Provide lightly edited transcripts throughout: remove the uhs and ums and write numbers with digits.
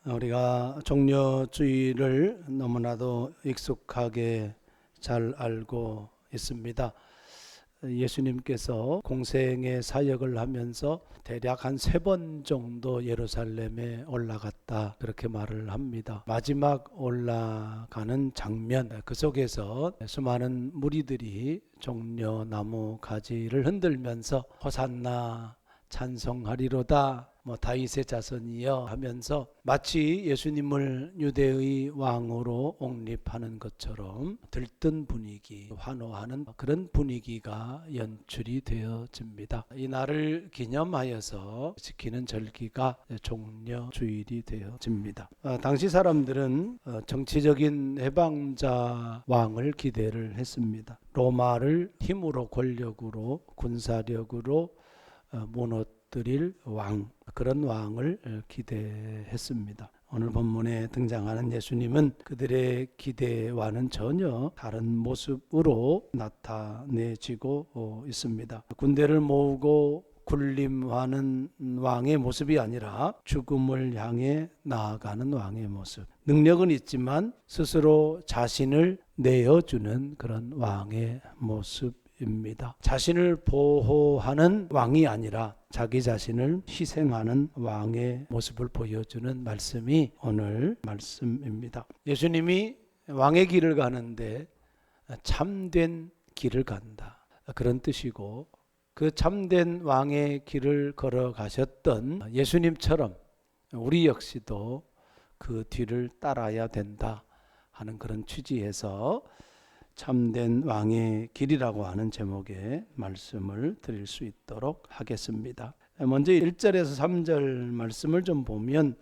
우리가 종려주의를 너무나도 익숙하게 잘 알고 있습니다. 예수님께서 공생의 사역을 하면서 대략 한 3번 정도 예루살렘에 올라갔다, 그렇게 말을 합니다. 마지막 올라가는 장면, 그 속에서 수많은 무리들이 종려나무 가지를 흔들면서 호산나 찬송하리로다, 다윗의 자손이여 하면서 마치 예수님을 유대의 왕으로 옹립하는 것처럼 들뜬 분위기, 환호하는 그런 분위기가 연출이 되어집니다. 이 날을 기념하여서 지키는 절기가 종려주일이 되어집니다. 당시 사람들은 정치적인 해방자 왕을 기대를 했습니다. 로마를 힘으로, 권력으로, 군사력으로 무너뜨릴 왕, 그런 왕을 기대했습니다. 오늘 본문에 등장하는 예수님은 그들의 기대와는 전혀 다른 모습으로 나타내지고 있습니다. 군대를 모으고 군림하는 왕의 모습이 아니라 죽음을 향해 나아가는 왕의 모습. 능력은 있지만 스스로 자신을 내어주는 그런 왕의 모습입니다. 자신을 보호하는 왕이 아니라 자기 자신을 희생하는 왕의 모습을 보여주는 말씀이 오늘 말씀입니다. 예수님이 왕의 길을 가는데 참된 길을 간다, 그런 뜻이고, 그 참된 왕의 길을 걸어가셨던 예수님처럼 우리 역시도 그 뒤를 따라야 된다 하는 그런 취지에서 참된 왕의 길이라고 하는 제목의 말씀을 드릴 수 있도록 하겠습니다. 먼저 1절에서 3절 말씀을 좀 보면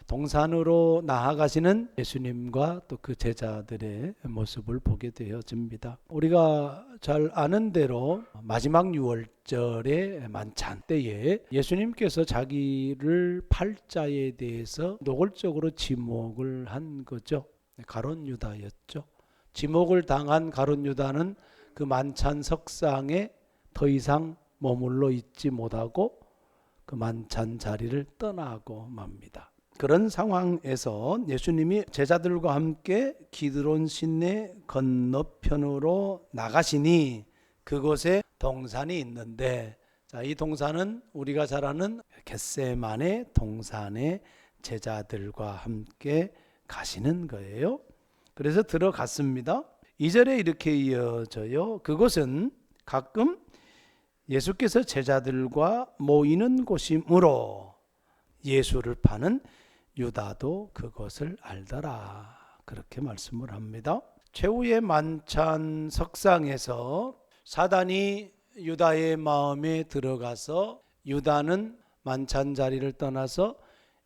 동산으로 나아가시는 예수님과 또 그 제자들의 모습을 보게 되어집니다. 우리가 잘 아는 대로 마지막 유월절의 만찬 때에 예수님께서 자기를 팔자에 대해서 노골적으로 지목을 한 거죠. 가룟 유다였죠. 지목을 당한 가룟 유다는 그 만찬 석상에 더 이상 머물러 있지 못하고 그 만찬 자리를 떠나고 맙니다. 그런 상황에서 예수님이 제자들과 함께 기드론 시내 건너편으로 나가시니 그곳에 동산이 있는데, 이 동산은 우리가 잘 아는 겟세마네 동산에 제자들과 함께 가시는 거예요. 그래서 들어갔습니다. 2절에 이렇게 이어져요. 그곳은 가끔 예수께서 제자들과 모이는 곳이므로 예수를 파는 유다도 그것을 알더라, 그렇게 말씀을 합니다. 최후의 만찬 석상에서 사단이 유다의 마음에 들어가서 유다는 만찬 자리를 떠나서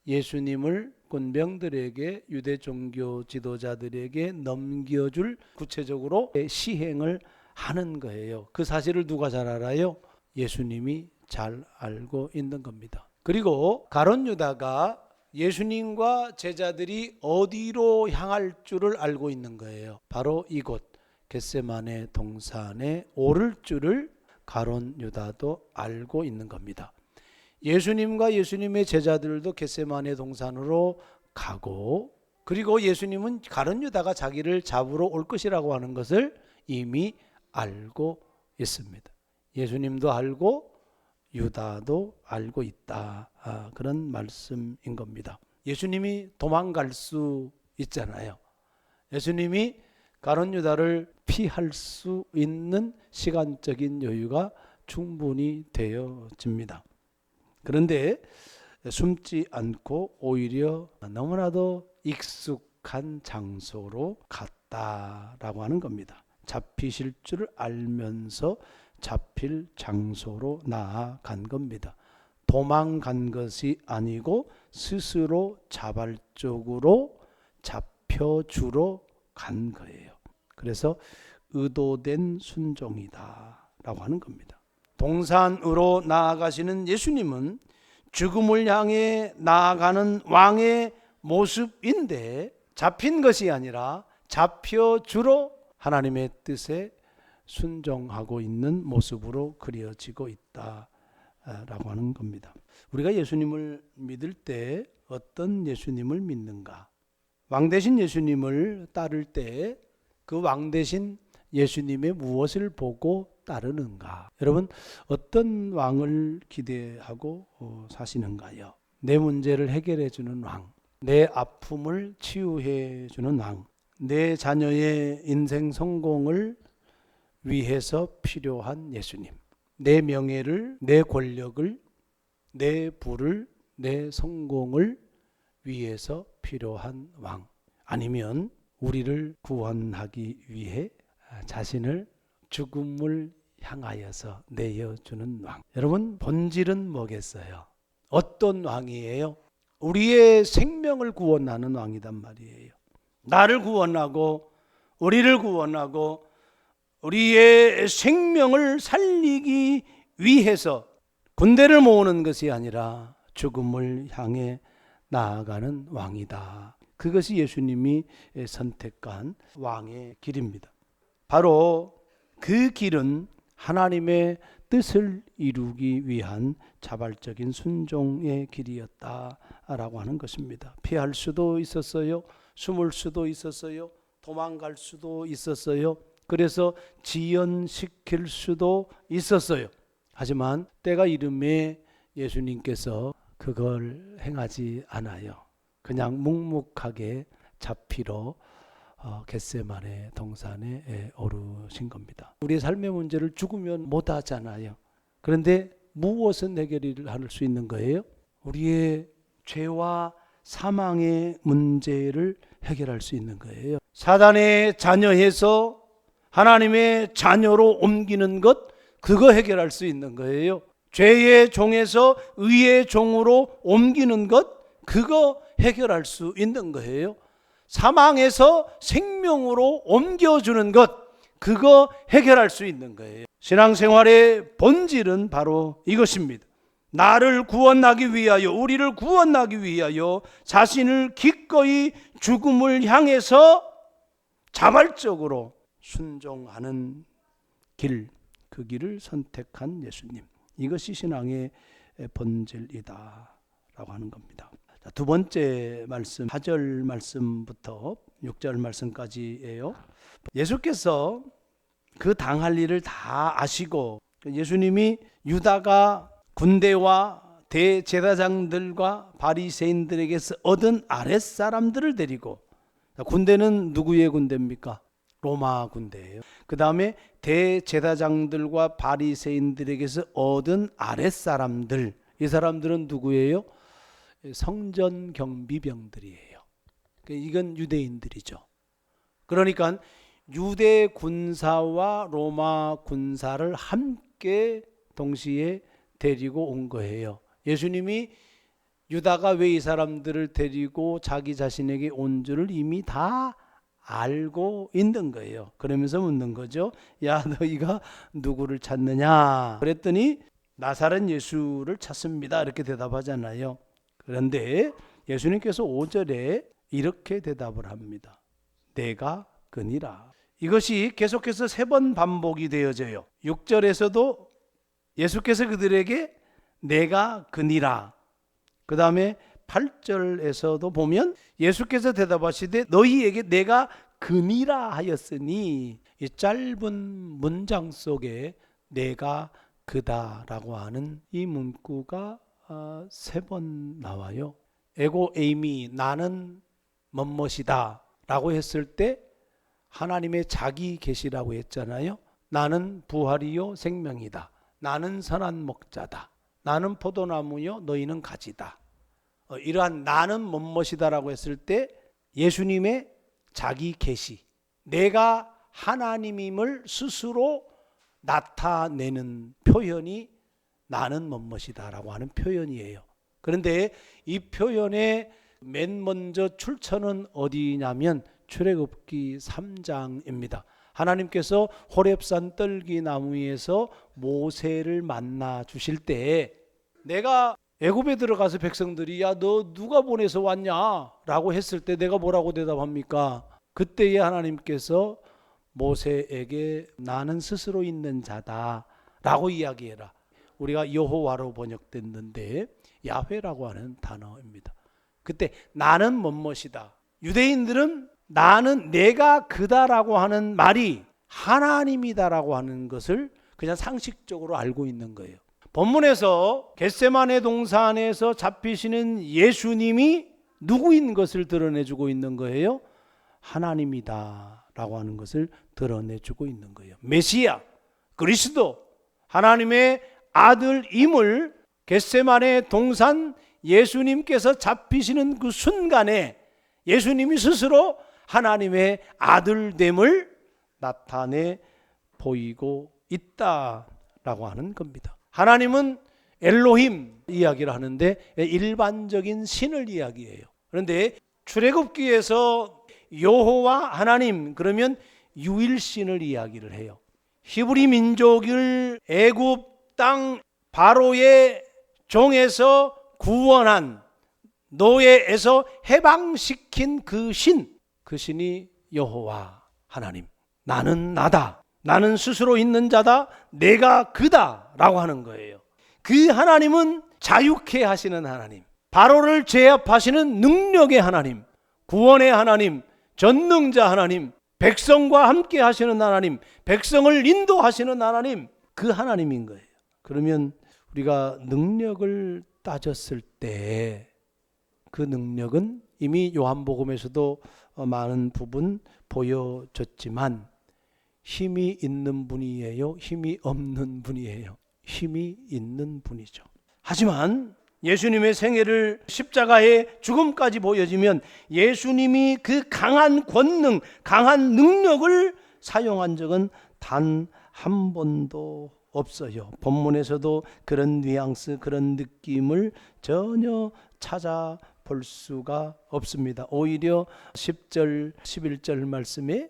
예수님을 군병들에게, 유대 종교 지도자들에게 넘겨줄 구체적으로 시행을 하는 거예요. 그 사실을 누가 잘 알아요? 예수님이 잘 알고 있는 겁니다. 그리고 가룟 유다가 예수님과 제자들이 어디로 향할 줄을 알고 있는 거예요. 바로 이곳 겟세마네 동산에 오를 줄을 가룟 유다도 알고 있는 겁니다. 예수님과 예수님의 제자들도 겟세마네 동산으로 가고, 그리고 예수님은 가룟 유다가 자기를 잡으러 올 것이라고 하는 것을 이미 알고 있습니다. 예수님도 알고 유다도 알고 있다, 그런 말씀인 겁니다. 예수님이 도망갈 수 있잖아요. 예수님이 가룟 유다를 피할 수 있는 시간적인 여유가 충분히 되어집니다. 그런데 숨지 않고 오히려 너무나도 익숙한 장소로 갔다라고 하는 겁니다. 잡히실 줄 알면서 잡힐 장소로 나아간 겁니다. 도망간 것이 아니고 스스로 자발적으로 잡혀주러 간 거예요. 그래서 의도된 순종이다 라고 하는 겁니다. 동산으로 나아가시는 예수님은 죽음을 향해 나아가는 왕의 모습인데, 잡힌 것이 아니라 잡혀주러 하나님의 뜻에 순종하고 있는 모습으로 그려지고 있다라고 하는 겁니다. 우리가 예수님을 믿을 때 어떤 예수님을 믿는가? 왕 대신 예수님을 따를 때 그 왕 대신 예수님의 무엇을 보고 따르는가? 여러분, 어떤 왕을 기대하고 사시는가요? 내 문제를 해결해 주는 왕, 내 아픔을 치유해 주는 왕, 내 자녀의 인생 성공을 위해서 필요한 예수님, 내 명예를, 내 권력을, 내 부를, 내 성공을 위해서 필요한 왕, 아니면 우리를 구원하기 위해 자신을 죽음을 향하여서 내어주는 왕. 여러분, 본질은 뭐겠어요? 어떤 왕이에요? 우리의 생명을 구원하는 왕이단 말이에요. 나를 구원하고 우리를 구원하고 우리의 생명을 살리기 위해서 군대를 모으는 것이 아니라 죽음을 향해 나아가는 왕이다. 그것이 예수님이 선택한 왕의 길입니다. 바로 그 길은 하나님의 뜻을 이루기 위한 자발적인 순종의 길이었다라고 하는 것입니다. 피할 수도 있었어요. 숨을 수도 있었어요. 도망갈 수도 있었어요. 그래서 지연시킬 수도 있었어요. 하지만 때가 이름에 예수님께서 그걸 행하지 않아요. 그냥 묵묵하게 잡히러 겟세마네 동산에 오르신 겁니다. 우리의 삶의 문제를 죽으면 못 하잖아요. 그런데 무엇은 해결을 할 수 있는 거예요? 우리의 죄와 사망의 문제를 해결할 수 있는 거예요. 사단의 자녀에서 하나님의 자녀로 옮기는 것, 그거 해결할 수 있는 거예요. 죄의 종에서 의의 종으로 옮기는 것, 그거 해결할 수 있는 거예요. 사망에서 생명으로 옮겨주는 것, 그거 해결할 수 있는 거예요. 신앙생활의 본질은 바로 이것입니다. 나를 구원하기 위하여, 우리를 구원하기 위하여 자신을 기꺼이 죽음을 향해서 자발적으로 순종하는 길, 그 길을 선택한 예수님, 이것이 신앙의 본질이다 라고 하는 겁니다. 자, 두 번째 말씀, 4절 말씀부터 6절 말씀까지예요. 예수께서 그 당할 일을 다 아시고, 예수님이 유다가 군대와 대제사장들과 바리새인들에게서 얻은 아랫사람들을 데리고, 군대는 누구의 군대입니까? 로마 군대예요. 그 다음에 대제사장들과 바리새인들에게서 얻은 아랫사람들, 이 사람들은 누구예요? 성전 경비병들이에요. 이건 유대인들이죠. 그러니까 유대 군사와 로마 군사를 함께 동시에 데리고 온 거예요. 예수님이 유다가 왜 이 사람들을 데리고 자기 자신에게 온 줄을 이미 다 알고 있는 거예요. 그러면서 묻는 거죠. 야, 너희가 누구를 찾느냐? 그랬더니 나사렛 예수를 찾습니다. 이렇게 대답하잖아요. 그런데 예수님께서 5절에 이렇게 대답을 합니다. 내가 그니라. 이것이 계속해서 3번 반복이 되어져요. 6절에서도 예수께서 그들에게 내가 그니라. 그 다음에 8절에서도 보면 예수께서 대답하시되 너희에게 내가 그니라 하였으니, 이 짧은 문장 속에 내가 그다라고 하는 이 문구가 3번 나와요. 에고 에이미, 나는 뭐뭇이다 라고 했을 때 하나님의 자기 계시라고 했잖아요. 나는 부활이요 생명이다. 나는 선한 목자다. 나는 포도나무요 너희는 가지다. 이러한 나는 뭐뭇이다라고 했을 때 예수님의 자기 계시, 내가 하나님임을 스스로 나타내는 표현이 나는 뭐뭇이다라고 하는 표현이에요. 그런데 이 표현의 맨 먼저 출처는 어디냐면 출애굽기 3장입니다. 하나님께서 호렙산 떨기나무에서 모세를 만나 주실 때, 내가 애굽에 들어가서 백성들이 야, 너 누가 보내서 왔냐? 라고 했을 때 내가 뭐라고 대답합니까? 그때에 하나님께서 모세에게 나는 스스로 있는 자다 라고 이야기해라. 우리가 여호와로 번역됐는데 야훼라고 하는 단어입니다. 그때 나는 뭐뭇이다. 유대인들은 나는 내가 그다라고 하는 말이 하나님이다라고 하는 것을 그냥 상식적으로 알고 있는 거예요. 본문에서 겟세마네 동산에서 잡히시는 예수님이 누구인 것을 드러내주고 있는 거예요. 하나님이다 라고 하는 것을 드러내주고 있는 거예요. 메시아, 그리스도, 하나님의 아들임을 겟세마네 동산 예수님께서 잡히시는 그 순간에 예수님이 스스로 하나님의 아들됨을 나타내 보이고 있다라고 하는 겁니다. 하나님은 엘로힘 이야기를 하는데 일반적인 신을 이야기해요. 그런데 출애굽기에서 여호와 하나님 그러면 유일신을 이야기를 해요. 히브리 민족을 애굽 땅 바로의 종에서 구원한 노예에서 해방시킨 그 신이 여호와 하나님. 나는 나다. 나는 스스로 있는 자다. 내가 그다 라고 하는 거예요. 그 하나님은 자유케 하시는 하나님, 바로를 제압하시는 능력의 하나님, 구원의 하나님, 전능자 하나님, 백성과 함께 하시는 하나님, 백성을 인도하시는 하나님, 그 하나님인 거예요. 그러면 우리가 능력을 따졌을 때 그 능력은 이미 요한복음에서도 많은 부분 보여줬지만 힘이 있는 분이에요? 힘이 없는 분이에요? 힘이 있는 분이죠. 하지만 예수님의 생애를 십자가의 죽음까지 보여지면 예수님이 그 강한 권능, 강한 능력을 사용한 적은 단 한 번도 없어요. 본문에서도 그런 뉘앙스, 그런 느낌을 전혀 찾아볼 수가 없습니다. 오히려 10절, 11절 말씀에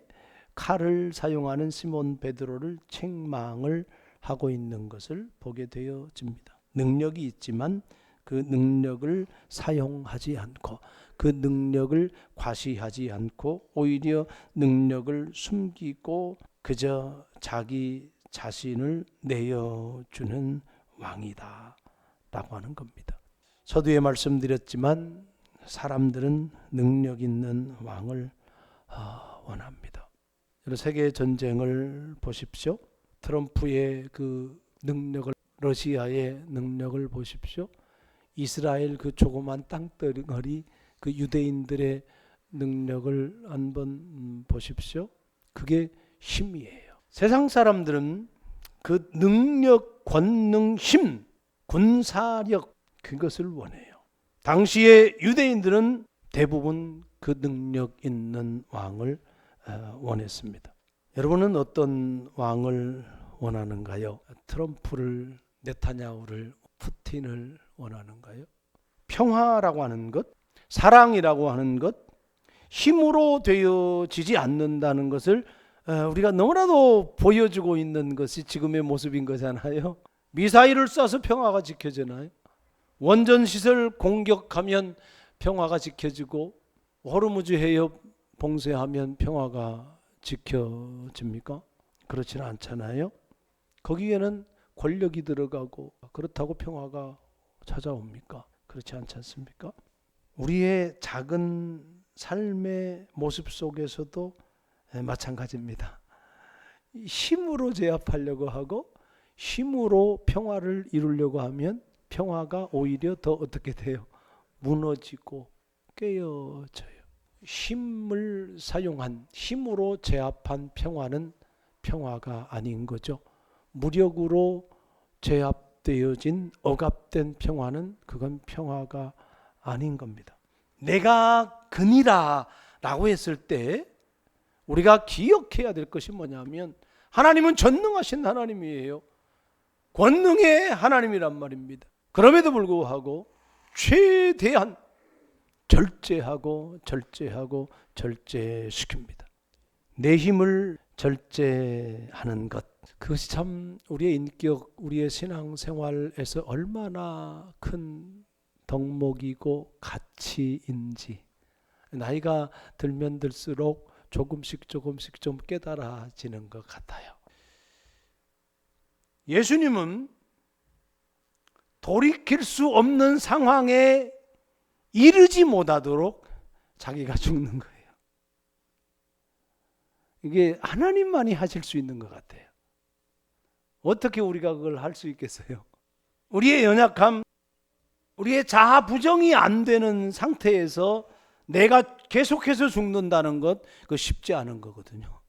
칼을 사용하는 시몬 베드로를 책망을 하고 있는 것을 보게 되어집니다. 능력이 있지만 그 능력을 사용하지 않고 그 능력을 과시하지 않고 오히려 능력을 숨기고 그저 자기 자신을 내어주는 왕이다 라고 하는 겁니다. 서두에 말씀드렸지만 사람들은 능력 있는 왕을 원합니다. 세계 전쟁을 보십시오. 트럼프의 그 능력을, 러시아의 능력을 보십시오. 이스라엘 그 조그만 땅덩어리, 그 유대인들의 능력을 한번 보십시오. 그게 힘이에요. 세상 사람들은 그 능력, 권능, 힘, 군사력 그것을 원해요. 당시의 유대인들은 대부분 그 능력 있는 왕을 원했습니다. 여러분은 어떤 왕을 원하는가요? 트럼프를, 네타냐후를, 푸틴을 원하는가요? 평화라고 하는 것, 사랑이라고 하는 것, 힘으로 되어지지 않는다는 것을 우리가 너무나도 보여주고 있는 것이 지금의 모습인 거잖아요. 미사일을 쏴서 평화가 지켜지나요? 원전시설 공격하면 평화가 지켜지고 호르무즈 해협 봉쇄하면 평화가 지켜집니까? 그렇지는 않잖아요. 거기에는 권력이 들어가고 그렇다고 평화가 찾아옵니까? 그렇지 않지 않습니까? 우리의 작은 삶의 모습 속에서도 마찬가지입니다. 힘으로 제압하려고 하고 힘으로 평화를 이루려고 하면 평화가 오히려 더 어떻게 돼요? 무너지고 깨어져요. 힘을 사용한, 힘으로 제압한 평화는 평화가 아닌 거죠. 무력으로 제압되어진 억압된 평화는 그건 평화가 아닌 겁니다. 내가 그니라 라고 했을 때 우리가 기억해야 될 것이 뭐냐면 하나님은 전능하신 하나님이에요. 권능의 하나님이란 말입니다. 그럼에도 불구하고 최대한 절제하고 절제시킵니다. 내 힘을 절제하는 것, 그것이 참 우리의 인격, 우리의 신앙생활에서 얼마나 큰 덕목이고 가치인지 나이가 들면 들수록 조금씩 좀 깨달아지는 것 같아요. 예수님은 돌이킬 수 없는 상황에 이르지 못하도록 자기가 죽는 거예요. 이게 하나님만이 하실 수 있는 것 같아요. 어떻게 우리가 그걸 할 수 있겠어요? 우리의 연약함, 우리의 자아 부정이 안 되는 상태에서 내가 계속해서 죽는다는 것, 그거 쉽지 않은 거거든요.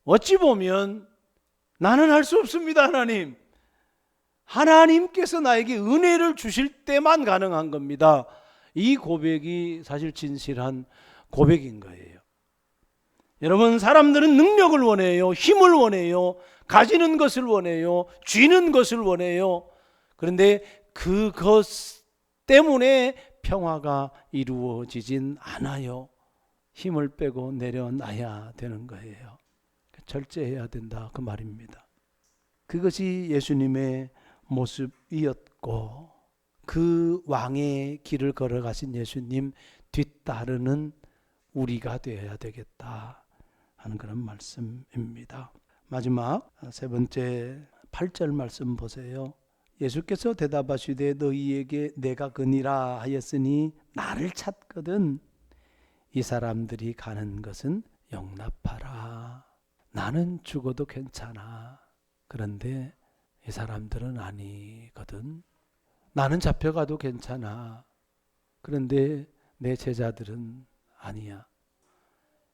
어찌 보면 나는 할 수 없습니다, 하나님. 하나님께서 나에게 은혜를 주실 때만 가능한 겁니다. 이 고백이 사실 진실한 고백인 거예요. 여러분, 사람들은 능력을 원해요. 힘을 원해요. 가지는 것을 원해요. 쥐는 것을 원해요. 그런데 그것 때문에 평화가 이루어지진 않아요. 힘을 빼고 내려놔야 되는 거예요. 절제해야 된다, 그 말입니다. 그것이 예수님의 모습이었고, 그 왕의 길을 걸어가신 예수님 뒤따르는 우리가 되어야 되겠다 하는 그런 말씀입니다. 마지막 세 번째 8절 말씀 보세요. 예수께서 대답하시되 너희에게 내가 그니라 하였으니 나를 찾거든 이 사람들이 가는 것은 용납하라. 나는 죽어도 괜찮아. 그런데 이 사람들은 아니거든. 나는 잡혀가도 괜찮아. 그런데 내 제자들은 아니야.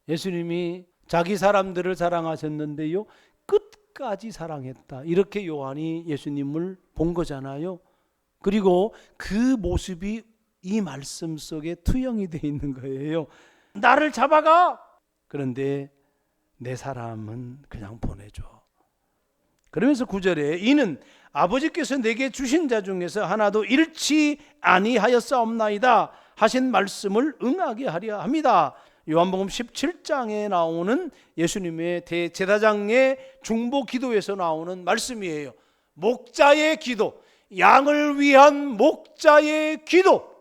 예수님이 자기 사람들을 사랑하셨는데요, 끝까지 사랑했다. 이렇게 요한이 예수님을 본 거잖아요. 그리고 그 모습이 이 말씀 속에 투영이 되어 있는 거예요. 나를 잡아가. 그런데 내 사람은 그냥 보내줘. 그러면서 9절에 이는 아버지께서 내게 주신 자 중에서 하나도 잃지 아니하였사옵나이다 하신 말씀을 응하게 하려 합니다. 요한복음 17장에 나오는 예수님의 대제사장의 중보 기도에서 나오는 말씀이에요. 목자의 기도, 양을 위한 목자의 기도.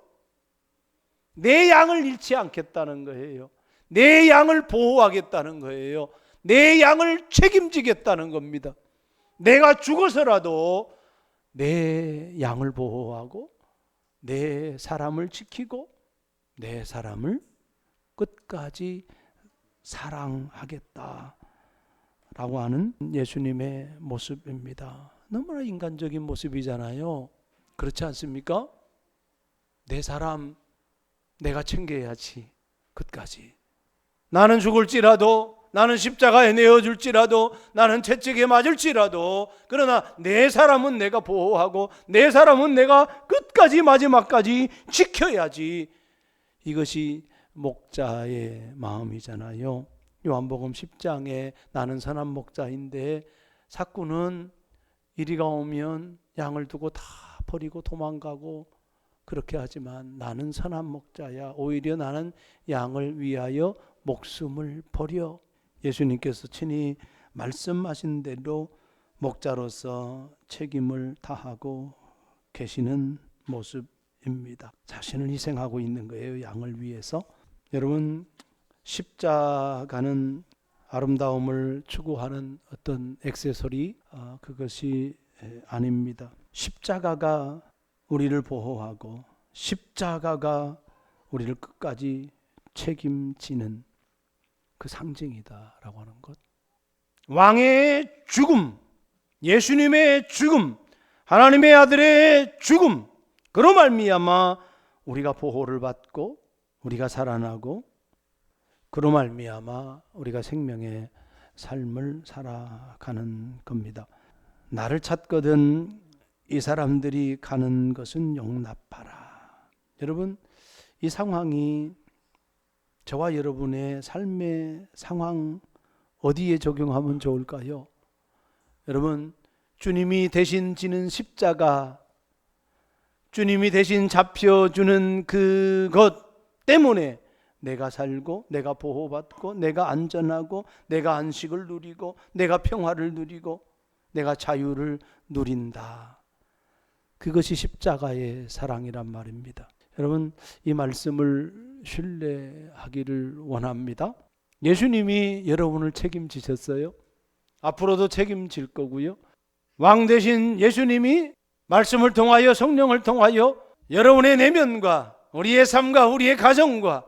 내 양을 잃지 않겠다는 거예요. 내 양을 보호하겠다는 거예요. 내 양을 책임지겠다는 겁니다. 내가 죽어서라도 내 양을 보호하고 내 사람을 지키고 내 사람을 끝까지 사랑하겠다 라고 하는 예수님의 모습입니다. 너무나 인간적인 모습이잖아요. 그렇지 않습니까? 내 사람 내가 챙겨야지. 끝까지. 나는 죽을지라도, 나는 십자가에 내어줄지라도, 나는 채찍에 맞을지라도, 그러나 내 사람은 내가 보호하고 내 사람은 내가 끝까지 마지막까지 지켜야지. 이것이 목자의 마음이잖아요. 요한복음 10장에 나는 선한 목자인데 사꾼은 이리가 오면 양을 두고 다 버리고 도망가고 그렇게 하지만 나는 선한 목자야. 오히려 나는 양을 위하여 목숨을 버려. 예수님께서 친히 말씀하신 대로 목자로서 책임을 다하고 계시는 모습입니다. 자신을 희생하고 있는 거예요. 양을 위해서. 여러분, 십자가는 아름다움을 추구하는 어떤 액세서리, 그것이 아닙니다. 십자가가 우리를 보호하고 십자가가 우리를 끝까지 책임지는 그 상징이다라고 하는 것. 왕의 죽음, 예수님의 죽음, 하나님의 아들의 죽음, 그로 말미암아 우리가 보호를 받고 우리가 살아나고 그로 말미암아 우리가 생명의 삶을 살아가는 겁니다. 나를 찾거든 이 사람들이 가는 것은 용납하라. 여러분, 이 상황이 저와 여러분의 삶의 상황 어디에 적용하면 좋을까요? 여러분, 주님이 대신 지는 십자가, 주님이 대신 잡혀주는 그것 때문에 내가 살고 내가 보호받고 내가 안전하고 내가 안식을 누리고 내가 평화를 누리고 내가 자유를 누린다. 그것이 십자가의 사랑이란 말입니다. 여러분, 이 말씀을 신뢰하기를 원합니다. 예수님이 여러분을 책임지셨어요. 앞으로도 책임질 거고요. 왕 대신 예수님이 말씀을 통하여 성령을 통하여 여러분의 내면과 우리의 삶과 우리의 가정과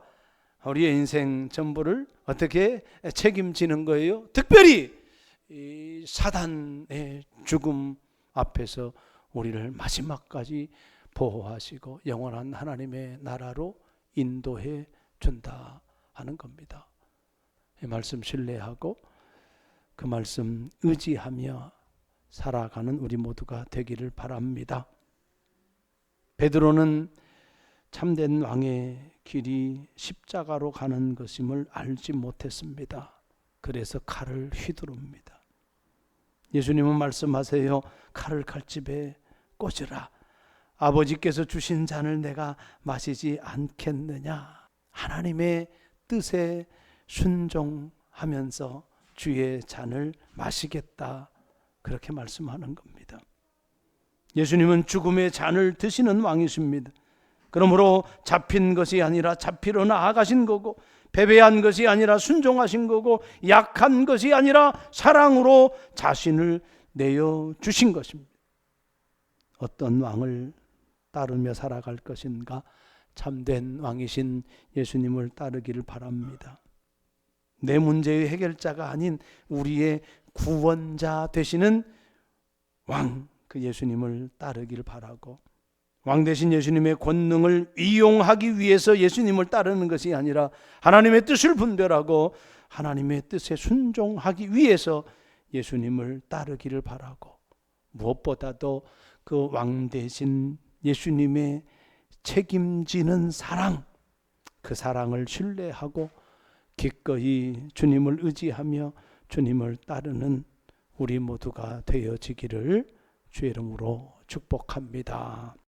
우리의 인생 전부를 어떻게 책임지는 거예요? 특별히 이 사단의 죽음 앞에서 우리를 마지막까지 보호하시고 영원한 하나님의 나라로 인도해 준다 하는 겁니다. 이 말씀 신뢰하고 그 말씀 의지하며 살아가는 우리 모두가 되기를 바랍니다. 베드로는 참된 왕의 길이 십자가로 가는 것임을 알지 못했습니다. 그래서 칼을 휘두릅니다. 예수님은 말씀하세요. 칼을 칼집에 꽂으라. 아버지께서 주신 잔을 내가 마시지 않겠느냐. 하나님의 뜻에 순종하면서 주의 잔을 마시겠다. 그렇게 말씀하는 겁니다. 예수님은 죽음의 잔을 드시는 왕이십니다. 그러므로 잡힌 것이 아니라 잡히러 나아가신 거고, 패배한 것이 아니라 순종하신 거고, 약한 것이 아니라 사랑으로 자신을 내어주신 것입니다. 어떤 왕을 따르며 살아갈 것인가? 참된 왕이신 예수님을 따르기를 바랍니다. 내 문제의 해결자가 아닌 우리의 구원자 되시는 왕, 그 예수님을 따르기를 바라고, 왕 되신 예수님의 권능을 이용하기 위해서 예수님을 따르는 것이 아니라 하나님의 뜻을 분별하고 하나님의 뜻에 순종하기 위해서 예수님을 따르기를 바라고, 무엇보다도 그 왕 되신 예수님의 책임지는 사랑, 그 사랑을 신뢰하고 기꺼이 주님을 의지하며 주님을 따르는 우리 모두가 되어지기를 주의 이름으로 축복합니다.